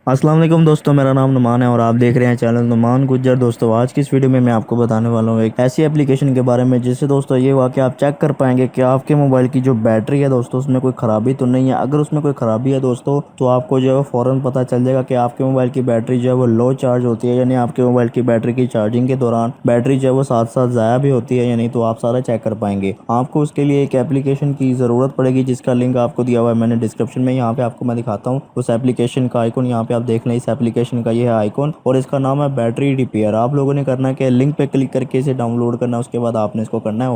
अस्सलाम वालेकुम दोस्तों, मेरा नाम नुमान है और आप देख रहे हैं चैनल नुमान गुज्जर। दोस्तों आज की इस वीडियो में मैं आपको बताने वाला हूँ एक ऐसी एप्लीकेशन के बारे में जिससे दोस्तों ये हुआ कि आप चेक कर पाएंगे कि आपके मोबाइल की जो बैटरी है दोस्तों उसमें कोई ख़राबी तो नहीं है। अगर उसमें कोई ख़राबी है दोस्तों तो आपको जो है फ़ौरन पता चल जाएगा कि आपके मोबाइल की बैटरी जो है वो लो चार्ज होती है, यानी आपके मोबाइल की बैटरी की चार्जिंग के दौरान बैटरी जो है वो साथ साथ ज़ाया भी होती है या नहीं, तो आप सारा चेक कर पाएंगे। आपको उसके लिए एक एप्लीकेशन की ज़रूरत पड़ेगी जिसका लिंक आपको दिया हुआ है मैंने डिस्क्रिप्शन में। यहाँ पे आपको मैं दिखाता हूँ उस एप्लीकेशन का आइकॉन। यहाँ पे आप देख लें इस एप्लीकेशन का ये है आइकॉन और इसका नाम है बैटरी रिपेयर। आप लोगों ने करना है कि लिंक पे क्लिक करके इसे डाउनलोड करना है। उसके बाद आपने इसको करना है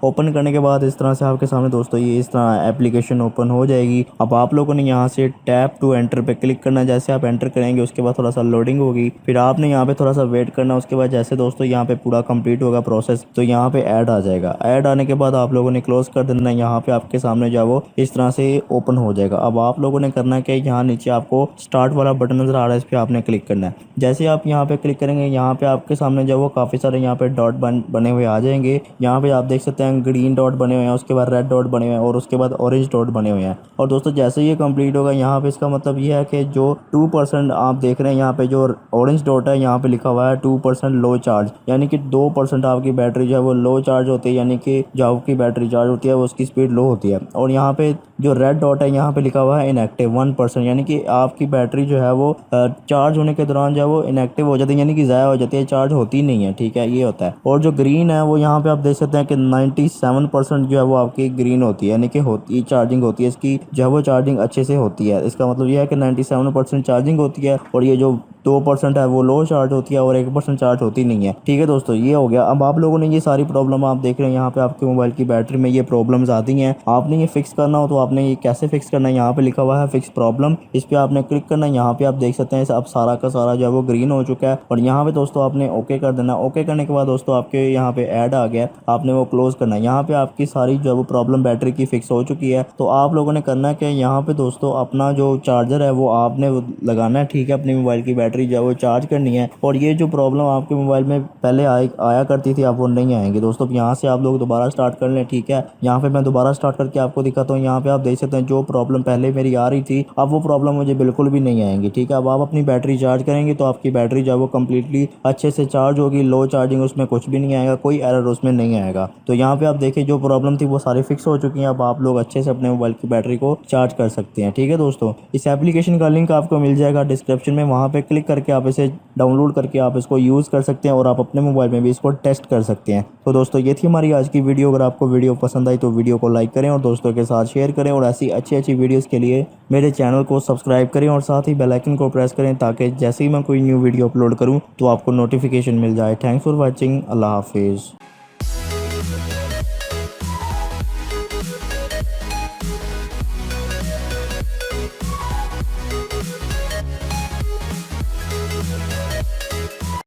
ओपन करने के बाद इस तरह से आपके सामने दोस्तों ये इस तरह एप्लीकेशन ओपन हो जाएगी। अब आप लोगों ने यहाँ से टैप टू एंटर पे क्लिक करना है। जैसे आप एंटर करेंगे उसके बाद थोड़ा सा लोडिंग होगी, फिर आपने यहाँ पे थोड़ा सा वेट करना। उसके बाद जैसे दोस्तों यहाँ पे पूरा कंप्लीट होगा प्रोसेस तो यहाँ पे ऐड आ जाएगा। ऐड आने के बाद आप लोगों ने क्लोज कर देना है। यहाँ पे आपके सामने जो वो इस तरह से ओपन हो जाएगा। अब आप लोगों ने करना है कि यहाँ नीचे आपको स्टार्ट वाला बटन नजर आ रहा है, इस पर आपने क्लिक करना है। जैसे आप यहाँ पे क्लिक करेंगे यहाँ पे आपके सामने जो वो काफ़ी सारे यहाँ पे डॉट बने हुए आ जाएंगे। यहाँ पे आप देख सकते हैं ग्रीन डॉट बने हुए हैं, उसके बाद रेड डॉट बने हुए हैं और उसके बाद ऑरेंज डॉट बने हुए हैं। और दोस्तों जैसे ये कंप्लीट होगा यहाँ पे इसका मतलब ये है कि जो 2% आप देख रहे हैं यहाँ पे जो ऑरेंज डॉट है यहाँ पे लिखा हुआ है 2% लो चार्ज, यानी कि 2% आपकी बैटरी जो है वो लो चार्ज होती है, यानी कि जो आपकी बैटरी चार्ज होती है वो उसकी स्पीड लो होती है। और यहाँ पे जो रेड डॉट है यहाँ पे लिखा हुआ है इनएक्टिव 1%, यानी कि आपकी बैटरी जो है वो चार्ज होने के दौरान जो है वो इनएक्टिव हो जाती है, यानी कि ज़ाया हो जाती है, चार्ज होती नहीं है। ठीक है, ये होता है। और जो ग्रीन है वो यहाँ पे आप देख सकते हैं कि 97% जो है वो आपकी ग्रीन होती है, यानी कि होती चार्जिंग होती है इसकी जो है वो चार्जिंग अच्छे से होती है। इसका मतलब ये है कि 97% चार्जिंग होती है और ये जो 2% है वो लो चार्ज होती है और 1% चार्ज होती नहीं है। ठीक है दोस्तों, ये हो गया। अब आप लोगों ने ये सारी प्रॉब्लम आप देख रहे हैं यहाँ पे आपके मोबाइल की बैटरी में ये प्रॉब्लम्स आती हैं। आपने ये फिक्स करना हो तो आपने ये कैसे फिक्स करना है, यहाँ पे लिखा हुआ है फिक्स प्रॉब्लम, इस पे आपने क्लिक करना है। यहाँ पे आप देख सकते हैं अब सारा का सारा जो है वो ग्रीन हो चुका है और यहाँ पे दोस्तों आपने ओके कर देना। ओके करने के बाद दोस्तों आपके यहाँ पे ऐड आ गया, आपने वो क्लोज करना है। यहाँ पे आपकी सारी जो है वो प्रॉब्लम बैटरी की फिक्स हो चुकी है। तो आप लोगों ने करना है कि यहाँ पे दोस्तों अपना जो चार्जर है वो आपने लगाना है। ठीक है, अपनी मोबाइल की बैटरी जो है वो चार्ज करनी है और ये जो प्रॉब्लम आपके मोबाइल में पहले आया करती थी अब वो नहीं आएंगी दोस्तों। यहाँ से आप लोग दोबारा स्टार्ट कर लें। ठीक है, यहाँ पे मैं दोबारा स्टार्ट करके आपको दिखाता हूँ। यहाँ पे आप देख सकते हैं जो प्रॉब्लम पहले मेरी आ रही थी अब वो प्रॉब्लम मुझे बिल्कुल भी नहीं आएंगी। ठीक है, अब आप अपनी बैटरी चार्ज करेंगे तो आपकी बैटरी जो है वो कम्प्लीटली अच्छे से चार्ज होगी। लो चार्जिंग उसमें कुछ भी नहीं आएगा, कोई एरर उसमें नहीं आएगा। तो यहाँ पे आप देखिए जो प्रॉब्लम थी वो सारी फिक्स हो चुकी है। अब आप लोग अच्छे से अपने मोबाइल की बैटरी को चार्ज कर सकते हैं। ठीक है दोस्तों, इस एप्लीकेशन का लिंक आपको मिल जाएगा डिस्क्रिप्शन में, वहाँ पे क्लिक करके आप इसे डाउनलोड करके आप इसको यूज़ कर सकते हैं और आप अपने मोबाइल में भी इसको टेस्ट कर सकते हैं। तो दोस्तों ये थी हमारी आज की वीडियो। अगर आपको वीडियो पसंद आई तो वीडियो को लाइक करें और दोस्तों के साथ शेयर करें और ऐसी अच्छी अच्छी वीडियोस के लिए मेरे चैनल को सब्सक्राइब करें और साथ ही बेल आइकन को प्रेस करें ताकि जैसे ही मैं कोई न्यू वीडियो अपलोड करूं तो आपको नोटिफिकेशन मिल जाए। Thanks for watching. अल्लाह हाफिज़।